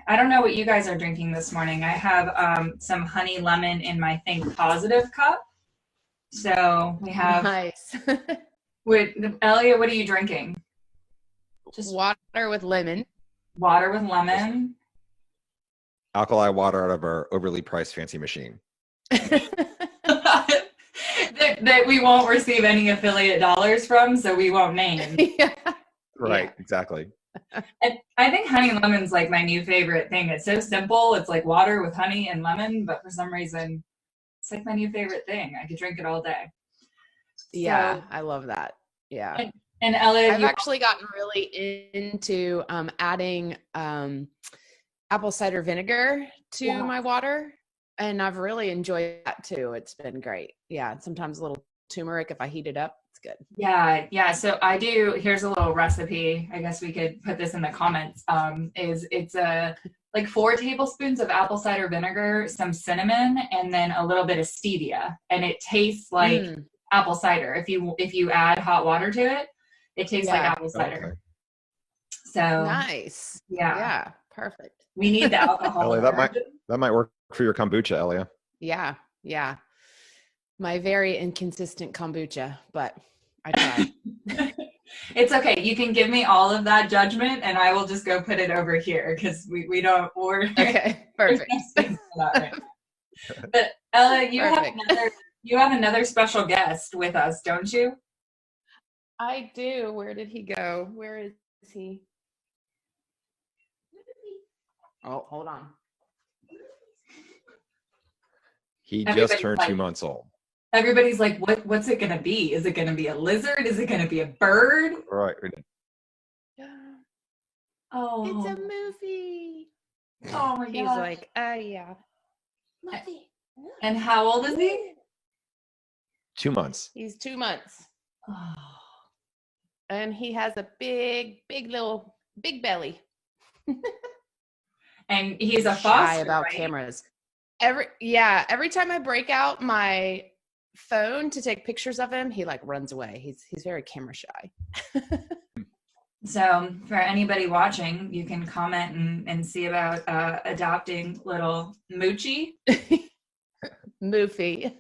I don't know what you guys are drinking this morning. I have some honey lemon in my Think Positive cup. So we have, Nice. with Elia, what are you drinking? Just Water with lemon. water with lemon. Alkali water out of our overly priced fancy machine. that we won't receive any affiliate dollars from, so we won't name. Yeah. Right, Yeah. exactly. And I think honey lemon's like my new favorite thing. It's so simple. It's like water with honey and lemon, but for some reason, it's like my new favorite thing. I could drink it all day. Yeah, So, I love that. Yeah. and Ella, I've actually gotten really into adding apple cider vinegar to my water, and I've really enjoyed that too. It's been great. Yeah, and sometimes a little turmeric if I heat it up. It's good. Yeah. So I do. Here's a little recipe. I guess we could put this in the comments. It's like 4 tablespoons of apple cider vinegar, some cinnamon, and then a little bit of stevia, and it tastes like apple cider. If you add hot water to it, it tastes like apple cider. Okay. So Nice. yeah, Yeah. Perfect. we need the alcohol. Elia, that might work for your kombucha, Elia. Yeah. Yeah. My very inconsistent kombucha, but I try. It's okay. You can give me all of that judgment, and I will just go put it over here because we don't. We're Okay. Perfect. there's no space for that right now. But Ella, you have another special guest with us, don't you? I do. Where did he go? Where is he? Oh, hold on. He Everybody's just turned like- 2 months old. Everybody's like, what's it gonna be? Is it gonna be a lizard? Is it gonna be a bird? All right. Oh, It's a movie. oh my He's gosh. like, yeah. And how old is he? 2 months. He's 2 months. Oh. And he has a big belly. And he's a Shy foster, about right? cameras. Every time I break out my phone to take pictures of him, he like runs away. He's very camera shy. So for anybody watching, you can comment and see about adopting little Moochie. Moofy.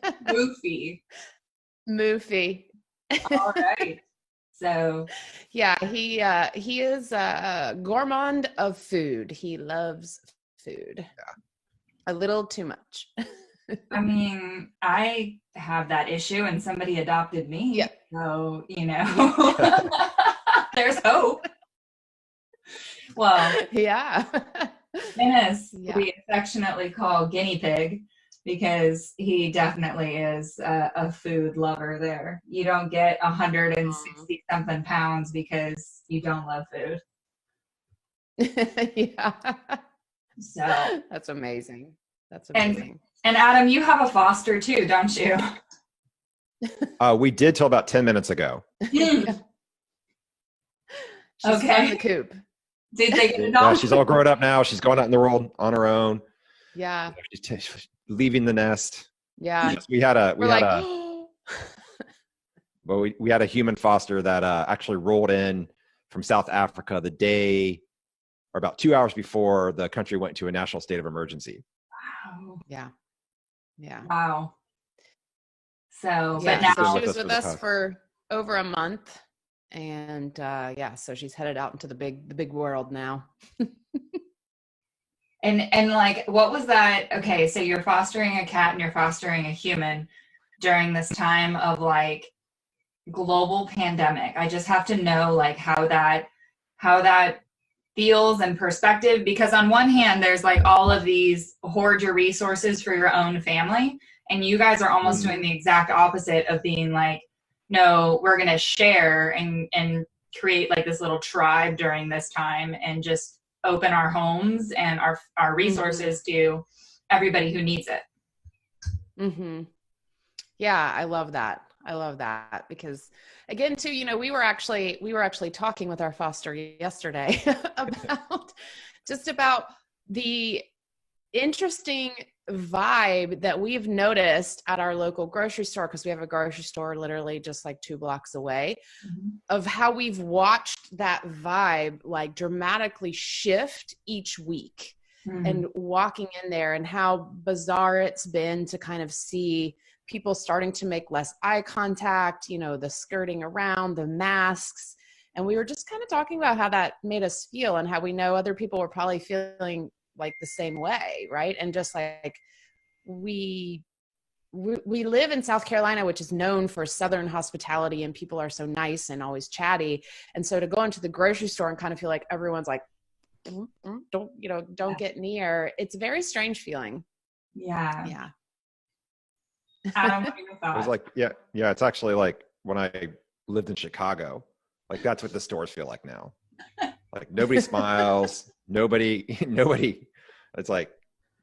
Moofy. All right. So Yeah, he is a gourmand of food. He loves food. Yeah. A little too much. I mean, I have that issue, and somebody adopted me. Yeah. So there's hope. Well, Yeah. Dennis, Yeah. we affectionately call guinea pig because he definitely is a food lover there. You don't get 160 something pounds because you don't love food. Yeah. So That's amazing. That's amazing. and Adam, you have a foster too, don't you? We did till about 10 minutes ago. She's Okay. in the coop. Did they get it Yeah, all? she's all grown up now. She's going out in the world on her own. Yeah. She's leaving the nest. Yeah. Yes, we had a human foster that actually rolled in from South Africa the day or about 2 hours before the country went to a national state of emergency. Wow. Yeah. Yeah. Wow. So, Yeah, but now so she was for with the us past. for over a month, and so she's headed out into the big world now. and like, what was that? Okay, so you're fostering a cat and you're fostering a human during this time of like global pandemic. I just have to know like how that feels and perspective, because on one hand there's like all of these hoard your resources for your own family, and you guys are almost doing the exact opposite of being like, no, we're going to share and create like this little tribe during this time and just open our homes and our resources to everybody who needs it. Mm-hmm. Yeah, I love that. Because again, too, we were actually talking with our foster yesterday about the interesting vibe that we've noticed at our local grocery store, because we have a grocery store literally just like 2 blocks away, of how we've watched that vibe like dramatically shift each week. And walking in there, and how bizarre it's been to kind of see people starting to make less eye contact, you know, the skirting around, the masks. And we were just kind of talking about how that made us feel, and how we know other people were probably feeling like the same way, right? And just like we live in South Carolina, which is known for Southern hospitality, and people are so nice and always chatty. And so to go into the grocery store and kind of feel like everyone's like, don't get near. It's a very strange feeling. Yeah. Adam, what are your thoughts? It was like, yeah. It's actually like when I lived in Chicago, like that's what the stores feel like now. Like nobody smiles, nobody, it's like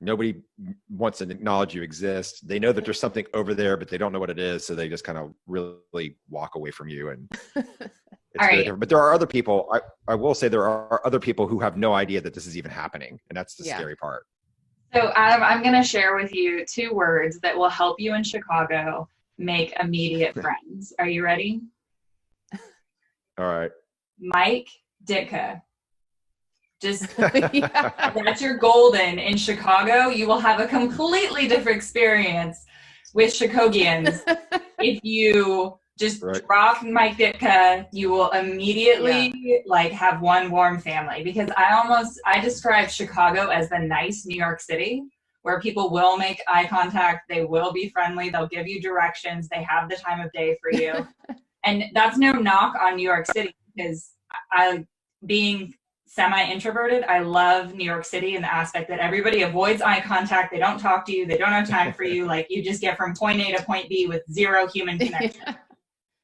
nobody wants to acknowledge you exist. They know that there's something over there, but they don't know what it is. So they just kind of really walk away from you. And it's very different. But there are other people, I will say there are other people who have no idea that this is even happening. And that's the scary part. So Adam, I'm going to share with you 2 words that will help you in Chicago make immediate friends. Are you ready? All right. Mike Ditka. Just that's your golden in Chicago. You will have a completely different experience with Chicagoans if you just drop Mike Ditka. You will immediately like have one warm family, because I describe Chicago as the nice New York City, where people will make eye contact, they will be friendly, they'll give you directions, they have the time of day for you. And that's no knock on New York City, because being semi-introverted, I love New York City in the aspect that everybody avoids eye contact, they don't talk to you, they don't have time for you, like you just get from point A to point B with 0 human connection.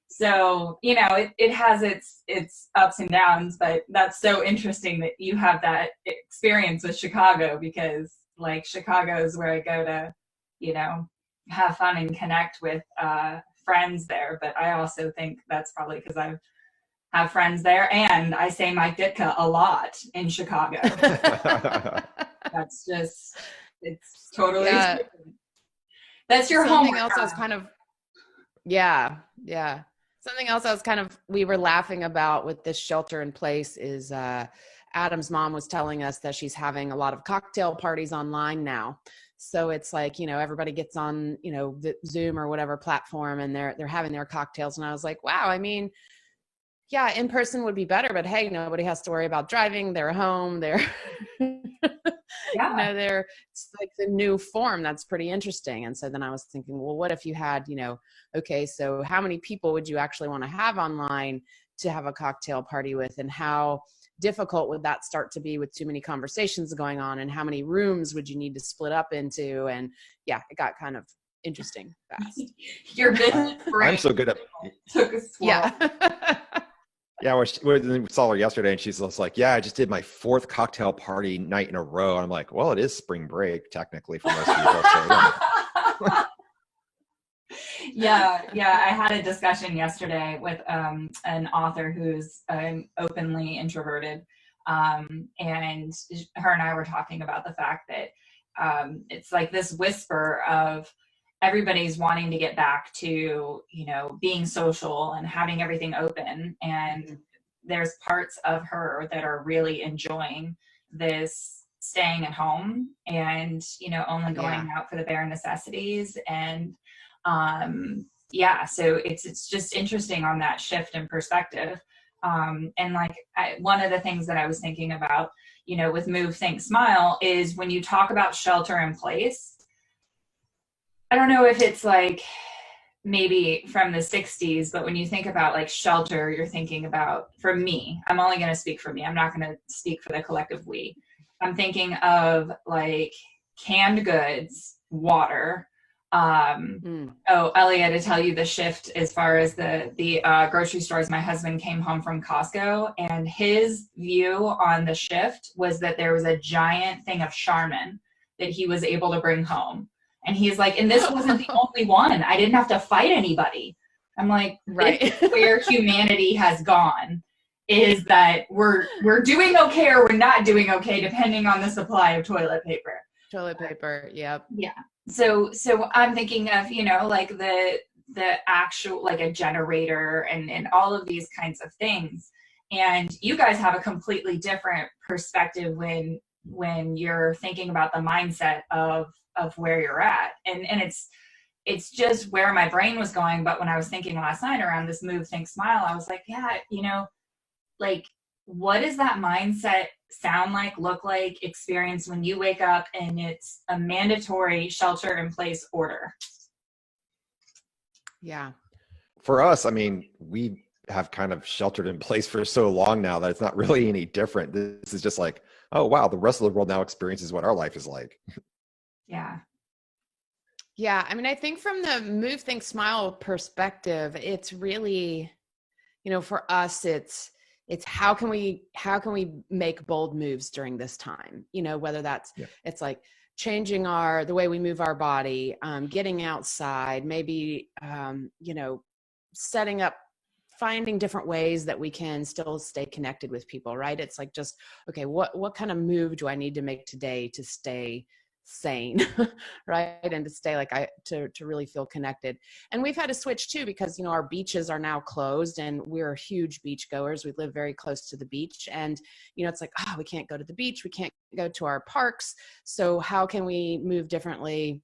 So, you know, it has its ups and downs, but that's so interesting that you have that experience with Chicago, because like Chicago is where I go to, you know, have fun and connect with friends there. But I also think that's probably because I have friends there, and I say Mike Ditka a lot in Chicago. That's just, it's totally different. That's your home. Something else I was kind of, something else I was kind of, we were laughing about with this shelter in place is Adam's mom was telling us that she's having a lot of cocktail parties online now. So it's like, you know, everybody gets on, you know, the Zoom or whatever platform, and they're having their cocktails. And I was like, wow, I mean, yeah, in person would be better, but hey, nobody has to worry about driving. They're home. They're, you know, it's like the new form. That's pretty interesting. And so then I was thinking, well, what if you had, you know, okay, so how many people would you actually want to have online to have a cocktail party with? And how difficult would that start to be with too many conversations going on? And how many rooms would you need to split up into? And yeah, it got kind of interesting fast. Your business brain I'm so good at took a swirl. Yeah. Yeah, we saw her yesterday, and she's just like, yeah, I just did my 4th cocktail party night in a row. And I'm like, well, it is spring break, technically, for most people. So, yeah. I had a discussion yesterday with an author who's openly introverted. And her and I were talking about the fact that it's like this whisper of everybody's wanting to get back to, you know, being social and having everything open. And there's parts of her that are really enjoying this staying at home and, you know, only going out for the bare necessities. And so it's just interesting on that shift in perspective. And like one of the things that I was thinking about, you know, with Move, Think, Smile is when you talk about shelter in place, I don't know if it's like maybe from the 60s, but when you think about like shelter, you're thinking about, for me, I'm only going to speak for me. I'm not going to speak for the collective we. I'm thinking of like canned goods, water. Eléa, to tell you the shift as far as the grocery stores, my husband came home from Costco, and his view on the shift was that there was a giant thing of Charmin that he was able to bring home. And he's like, and this wasn't the only one. I didn't have to fight anybody. I'm like, this is where humanity has gone, is that we're doing okay or we're not doing okay, depending on the supply of toilet paper. Toilet paper. Yep. Yeah. So I'm thinking of, like the actual, like a generator and all of these kinds of things. And you guys have a completely different perspective when you're thinking about the mindset of where you're at. And it's just where my brain was going. But when I was thinking last night around this move, think, smile, I was like, yeah, like, what does that mindset sound like, look like, experience when you wake up and it's a mandatory shelter in place order? Yeah. For us, I mean, we have kind of sheltered in place for so long now that it's not really any different. This is just like, oh, wow, the rest of the world now experiences what our life is like. Yeah. Yeah. I mean, I think from the move, think, smile perspective, it's really, for us, it's how can we make bold moves during this time, whether that's, it's like changing the way we move our body, getting outside, maybe, setting up, finding different ways that we can still stay connected with people, right? It's like, just, okay, what kind of move do I need to make today to stay sane, right? And to stay to really feel connected. And we've had to switch too, because, our beaches are now closed and we're huge beach goers. We live very close to the beach, and, it's like, oh, we can't go to the beach. We can't go to our parks. So how can we move differently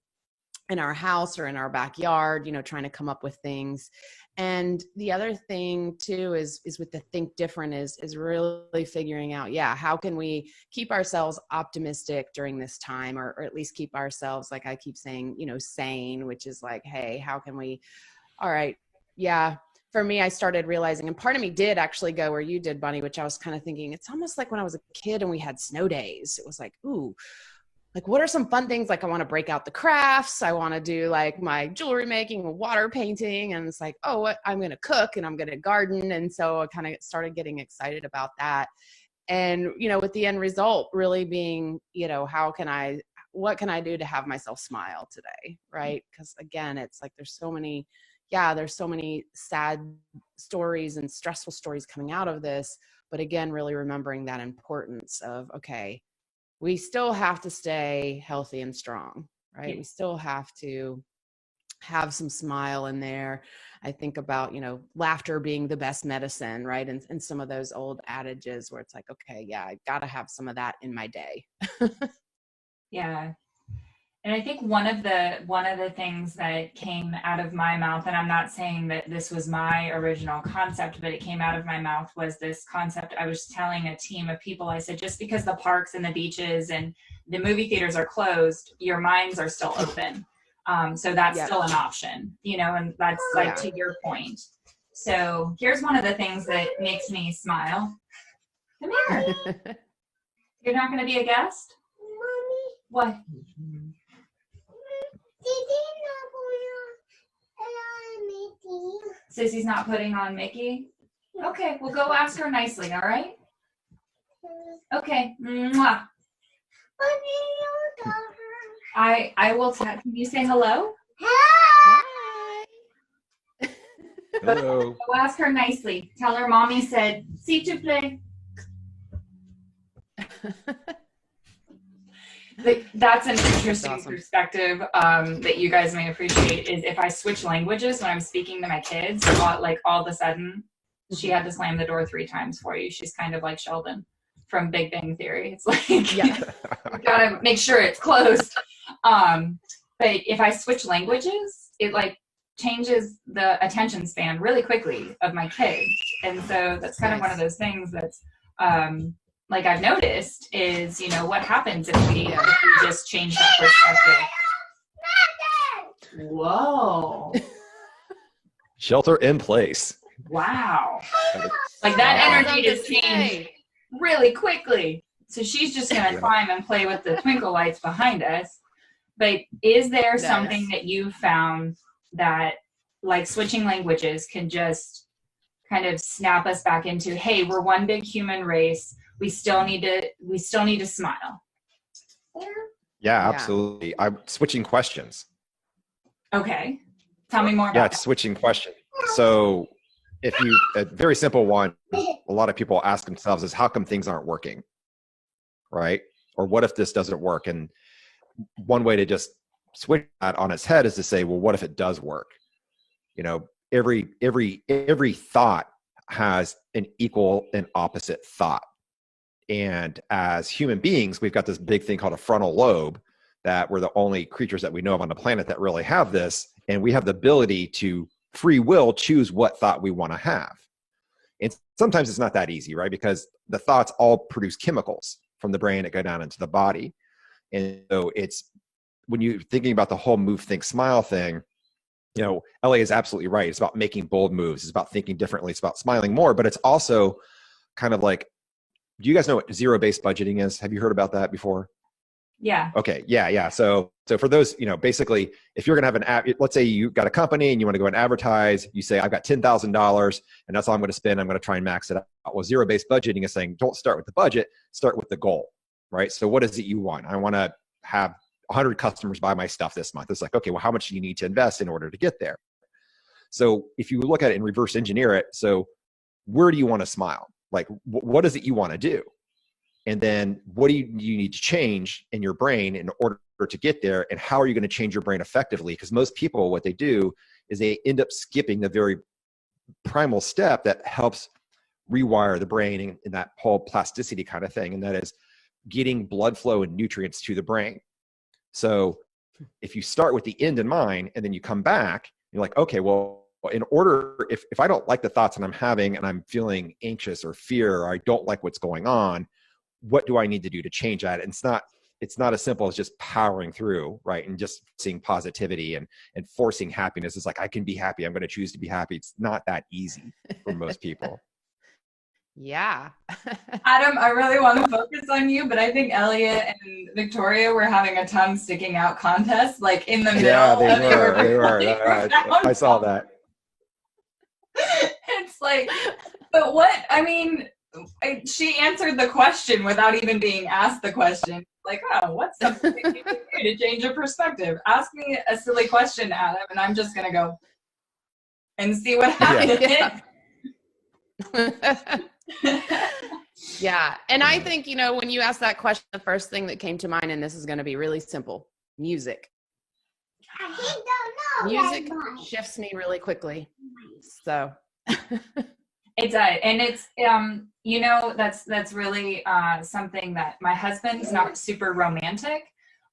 in our house or in our backyard, trying to come up with things. And the other thing too is with the think different is really figuring out, how can we keep ourselves optimistic during this time, or at least keep ourselves, like I keep saying, sane, which is like, hey, how can we, all right. Yeah. For me, I started realizing, and part of me did actually go where you did, Bunny, which I was kind of thinking, it's almost like when I was a kid and we had snow days. It was like, ooh, like, what are some fun things? Like, I want to break out the crafts. I want to do like my jewelry making, water painting. And it's like, oh, I'm going to cook and I'm going to garden. And so I kind of started getting excited about that. And, with the end result really being, what can I do to have myself smile today? Right. Because again, it's like, there's so many sad stories and stressful stories coming out of this. But again, really remembering that importance of, okay, we still have to stay healthy and strong, right? We still have to have some smile in there. I think about, laughter being the best medicine, right? And some of those old adages where it's like, okay, I got to have some of that in my day. Yeah. And I think one of the things that came out of my mouth, and I'm not saying that this was my original concept, but it came out of my mouth, was this concept. I was telling a team of people, I said, just because the parks and the beaches and the movie theaters are closed, your minds are still open. So that's still an option, and that's like to your point. So here's one of the things that makes me smile. Come here. You're not going to be a guest? Mommy. What? Sissy's not putting on Mickey? Okay, well, go ask her nicely, all right? Okay. Mwah. I will can you say hello? Hi. Hello. Go ask her nicely. Tell her mommy said, s'il te plaît. That's an interesting perspective that you guys may appreciate, is if I switch languages when I'm speaking to my kids, all of a sudden she had to slam the door 3 times for you. She's kind of like Sheldon from Big Bang Theory. It's like, you gotta make sure it's closed. But if I switch languages, it like changes the attention span really quickly of my kids. And so that's kind of one of those things that's like I've noticed is, what happens if we just change that perspective? Whoa. Shelter in place. Wow. Like that energy just changed really quickly. So she's just going to climb and play with the twinkle lights behind us. But is there something that you found that, like, switching languages can just kind of snap us back into, hey, we're one big human race. We still need to smile. Yeah, absolutely. I'm switching questions. Okay. Tell me more about that. Switching questions. So if you, a very simple one, a lot of people ask themselves is, how come things aren't working? Right? Or what if this doesn't work? And one way to just switch that on its head is to say, well, what if it does work? You know, every thought has an equal and opposite thought. And as human beings, we've got this big thing called a frontal lobe, that we're the only creatures that we know of on the planet that really have this. And we have the ability to free will choose what thought we want to have. And sometimes it's not that easy, right? Because the thoughts all produce chemicals from the brain that go down into the body. And so it's, when you're thinking about the whole move, think, smile thing, you know, Eléa is absolutely right. It's about making bold moves. It's about thinking differently. It's about smiling more, but it's also kind of like, do you guys know what zero-based budgeting is? Have you heard about that before? Yeah. Okay. Yeah. So for those, you know, basically, if you're going to have an app, let's say you got a company and you want to go and advertise, you say, I've got $10,000 and that's all I'm going to spend. I'm going to try and max it out. Well, zero-based budgeting is saying, don't start with the budget, start with the goal, right? So what is it you want? I want to have 100 customers buy my stuff this month. It's like, okay, well, how much do you need to invest in order to get there? So if you look at it and reverse engineer it, so where do you want to smile? Like, what is it you want to do? And then what do you need to change in your brain in order to get there? And how are you going to change your brain effectively? Because most people, what they do is they end up skipping the very primal step that helps rewire the brain in that whole plasticity kind of thing. And that is getting blood flow and nutrients to the brain. So if you start with the end in mind and then you come back, you're like, okay, well, in order, if I don't like the thoughts that I'm having and I'm feeling anxious or fear, or I don't like what's going on, what do I need to do to change that? And it's not as simple as just powering through, right? And just seeing positivity and forcing happiness. It's like, I can be happy. I'm going to choose to be happy. It's not that easy for most people. Yeah. Adam, I really want to focus on you, but I think Elliot and Victoria were having a tongue sticking out contest, like in the middle. Yeah, they were. I saw that. It's like, but what, I mean, she answered the question without even being asked the question. Like, oh, what's something you can do to change your perspective? Ask me a silly question, Adam, and I'm just going to go and see what happens. Yeah. And I think, you know, when you asked that question, the first thing that came to mind, and this is going to be really simple, music. Music shifts me really quickly. So it does. And it's, you know, that's really something that my husband's not super romantic.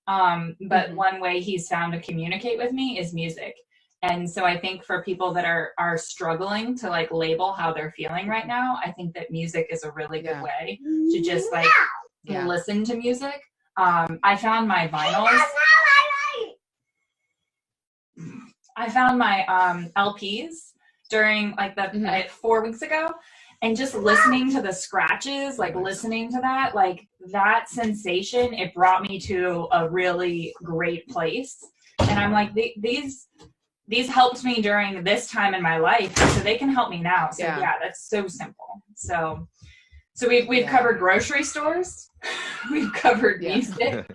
But one way he's found to communicate with me is music. And so I think for people that are struggling to like label how they're feeling right now, I think that music is a really good way to just like listen to music. I found my vinyls. I found my LPs during like 4 weeks ago, and just listening to the scratches, like listening to that, like that sensation, it brought me to a really great place. And I'm like, these helped me during this time in my life, so they can help me now. So yeah that's so simple. So we've covered grocery stores, we've covered music,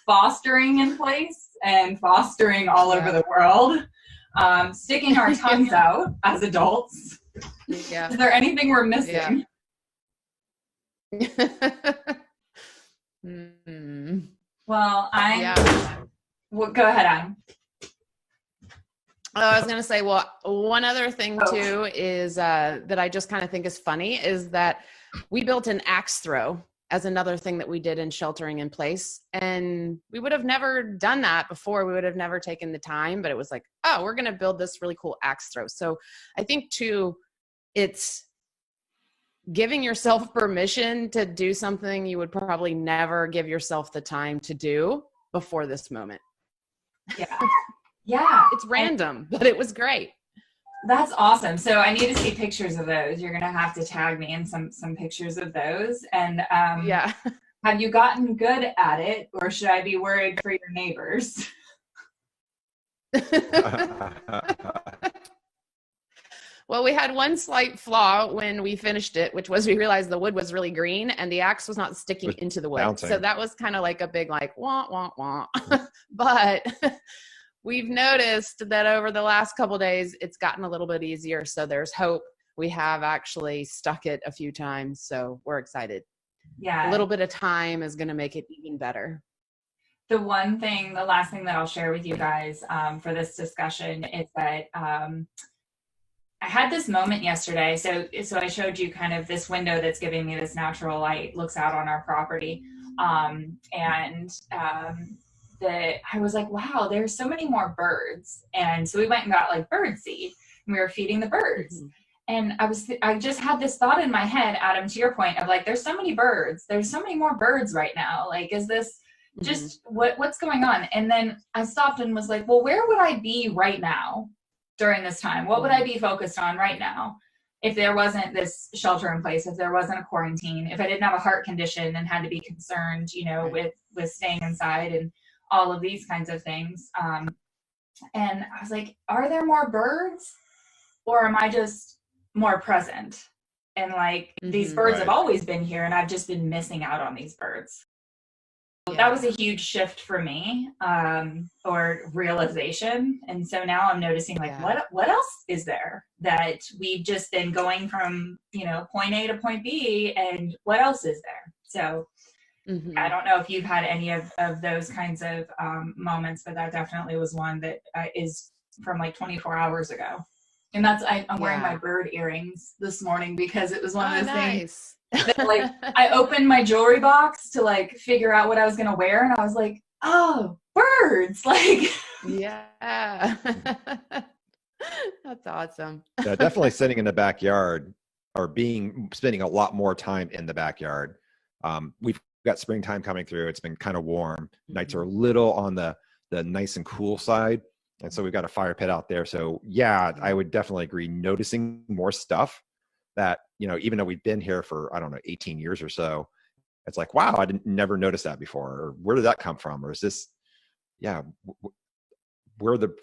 fostering in place and fostering all over the world, sticking our tongues out as adults. Yeah. Is there anything we're missing? Well, well, go ahead, Adam. I was going to say, well, one other thing too is that I just kind of think is funny is that we built an axe throw as another thing that we did in sheltering in place. And we would have never done that before. We would have never taken the time, but it was like, oh, we're going to build this really cool axe throw. So I think too, it's giving yourself permission to do something you would probably never give yourself the time to do before this moment. Yeah. Yeah. It's random, but it was great. That's awesome. So I need to see pictures of those. You're going to have to tag me in some pictures of those. And have you gotten good at it, or should I be worried for your neighbors? Well, we had one slight flaw when we finished it, which was we realized the wood was really green and the axe was not sticking into the wood. Bouncing. So that was kind of like a big like wah, wah, wah. But we've noticed that over the last couple of days, it's gotten a little bit easier. So there's hope. We have actually stuck it a few times. So we're excited. Yeah. A little bit of time is going to make it even better. The last thing that I'll share with you guys for this discussion is that I had this moment yesterday. So I showed you kind of this window that's giving me this natural light, looks out on our property. I was like, wow, there's so many more birds. And so we went and got like bird seed and we were feeding the birds. Mm-hmm. And I just had this thought in my head, Adam, to your point of like, there's so many birds. There's so many more birds right now. Like, is this just what's going on? And then I stopped and was like, well, where would I be right now during this time? What would I be focused on right now if there wasn't this shelter in place, if there wasn't a quarantine, if I didn't have a heart condition and had to be concerned, with staying inside and all of these kinds of things. And I was like, are there more birds or am I just more present? And like, these birds have always been here and I've just been missing out on these birds. That was a huge shift for me, or realization. And so now I'm noticing like, what else is there that we've just been going from, point A to point B, and what else is there? So I don't know if you've had any of those kinds of moments, but that definitely was one that is from like 24 hours ago. And that's, I'm wearing my bird earrings this morning because it was one of those things. That, like, I opened my jewelry box to like figure out what I was gonna wear, and I was like, "Oh, birds!" Like, yeah, that's awesome. Yeah, definitely sitting in the backyard or spending a lot more time in the backyard. We've got springtime coming through. It's been kind of warm. Nights are a little on the nice and cool side, and so we've got a fire pit out there. So yeah, I would definitely agree. Noticing more stuff that, even though we've been here for, 18 years or so, it's like, wow, I never noticed that before. Or where did that come from? Or is this,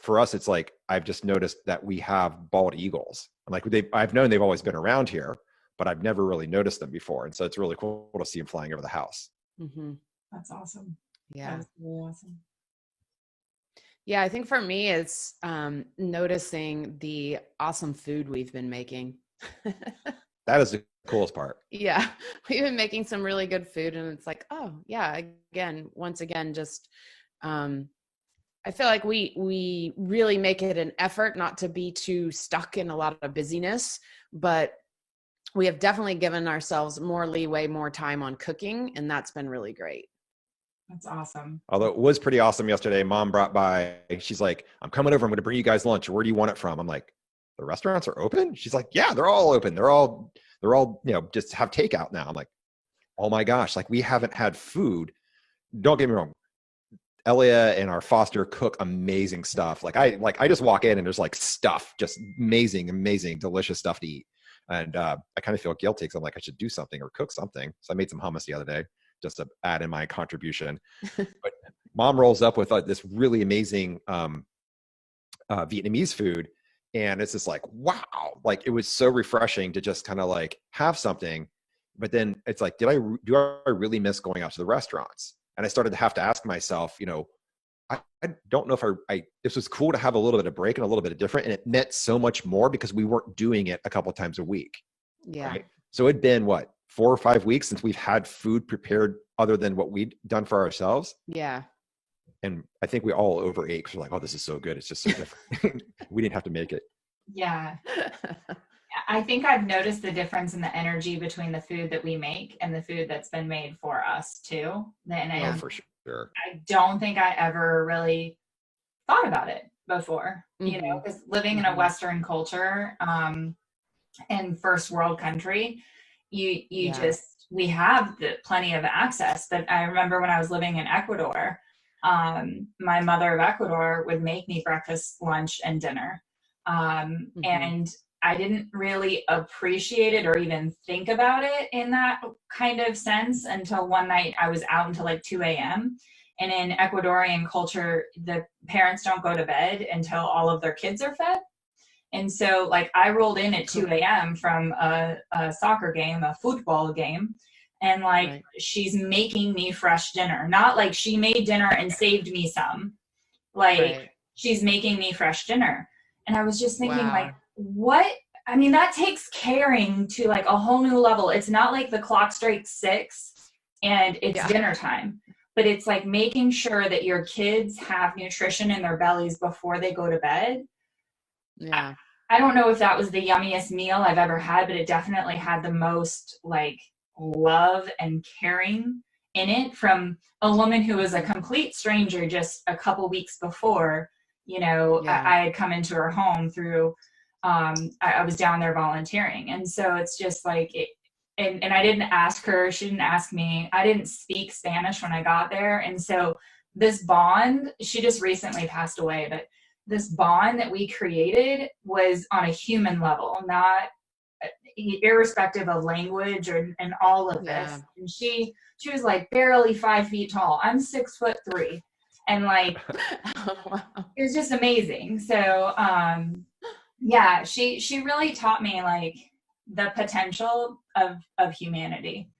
for us, it's like, I've just noticed that we have bald eagles. Like I've known they've always been around here, but I've never really noticed them before. And so it's really cool to see them flying over the house. Mm-hmm. That's awesome. Yeah. That's really awesome. Yeah. I think for me, it's noticing the awesome food we've been making. That is the coolest part. Yeah. We've been making some really good food, and it's like, oh yeah, once again, just, I feel like we really make it an effort not to be too stuck in a lot of busyness, but we have definitely given ourselves more leeway, more time on cooking, and that's been really great. That's awesome. Although it was pretty awesome yesterday. Mom brought by, she's like, I'm coming over. I'm going to bring you guys lunch. Where do you want it from? I'm like, the restaurants are open? She's like, yeah, they're all open. They're all, just have takeout now. I'm like, oh my gosh, like we haven't had food. Don't get me wrong. Eléa and our foster cook amazing stuff. I just walk in and there's like stuff, just amazing, delicious stuff to eat. And I kind of feel guilty because I'm like, I should do something or cook something. So I made some hummus the other day just to add in my contribution. But Mom rolls up with this really amazing Vietnamese food. And it's just like, wow, like it was so refreshing to just kind of like have something. But then it's like, do I really miss going out to the restaurants? And I started to have to ask myself, I don't know if this was cool to have a little bit of break and a little bit of different. And it meant so much more because we weren't doing it a couple of times a week. Yeah. Right? So it'd been 4 or 5 weeks since we've had food prepared other than what we'd done for ourselves. Yeah. And I think we all overate because we're like, oh, this is so good. It's just so different. We didn't have to make it. Yeah. I think I've noticed the difference in the energy between the food that we make and the food that's been made for us too. Oh, for sure. I don't think I ever really thought about it before, because living in a Western culture, and first world country, we have plenty of access. But I remember when I was living in Ecuador, my mother of Ecuador would make me breakfast, lunch, and dinner. And I didn't really appreciate it or even think about it in that kind of sense until one night I was out until like 2 a.m. And in Ecuadorian culture, the parents don't go to bed until all of their kids are fed. And so like I rolled in at 2 a.m. from a soccer game, a football game. And like, she's making me fresh dinner, not like she made dinner and saved me some, she's making me fresh dinner. And I was just thinking that takes caring to like a whole new level. It's not like the clock strikes 6 and it's dinner time. but it's like making sure that your kids have nutrition in their bellies before they go to bed. Yeah. I don't know if that was the yummiest meal I've ever had, but it definitely had the most like love and caring in it from a woman who was a complete stranger just a couple weeks before. You know, Yeah. I had come into her home through, I was down there volunteering. And so it's just like, and I didn't ask her, she didn't ask me. I didn't speak Spanish when I got there. And so this bond, she just recently passed away, but this bond that we created was on a human level, not irrespective of language and all of this. Yeah. And she was like barely 5 feet tall. I'm 6'3", and like Wow. it was just amazing. So yeah, she really taught me like the potential of humanity,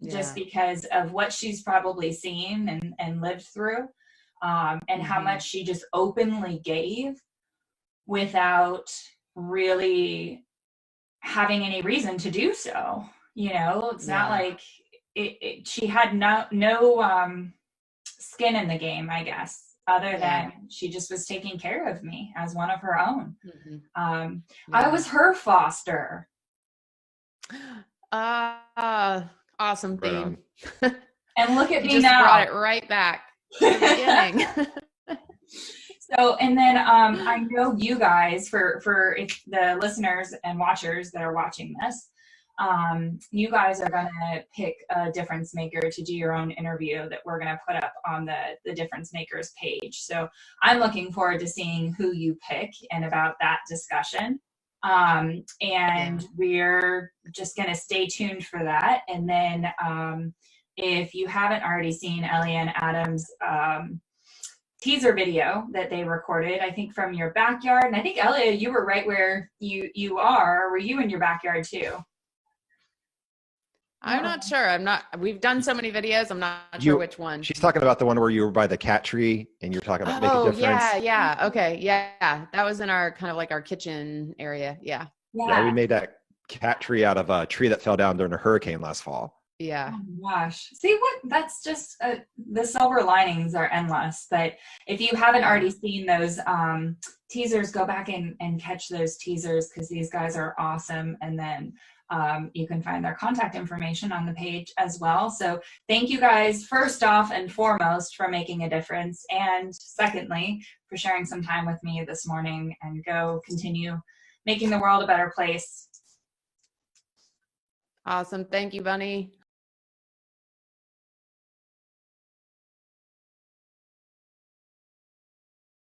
just because of what she's probably seen and lived through, and how much she just openly gave without really having any reason to do so. You know, it's not like she had no skin in the game, I guess, other than she just was taking care of me as one of her own. I was her foster. Awesome theme. And look at me just now. Brought it right back to the beginning. So, and then I know you guys, for if the listeners and watchers that are watching this, you guys are going to pick a difference maker to do your own interview that we're going to put up on the difference makers page. So I'm looking forward to seeing who you pick and about that discussion. And we're just going to stay tuned for that. And then if you haven't already seen Eléa and Adam's teaser video that they recorded, I think from your backyard, and I think Eléa, you were right where you are. Or were you in your backyard too? I'm not sure. We've done so many videos. I'm not sure which one. She's talking about the one where you were by the cat tree and you're talking about making a difference. Yeah. Okay. Yeah. That was in our kind of like our kitchen area. Yeah. Yeah, we made that cat tree out of a tree that fell down during a hurricane last fall. Yeah. Oh my gosh. See what? That's just the silver linings are endless. But if you haven't already seen those teasers, go back and catch those teasers because these guys are awesome. And then you can find their contact information on the page as well. So thank you guys, first off and foremost, for making a difference. And secondly, for sharing some time with me this morning, and go continue making the world a better place. Awesome. Thank you, Bunny.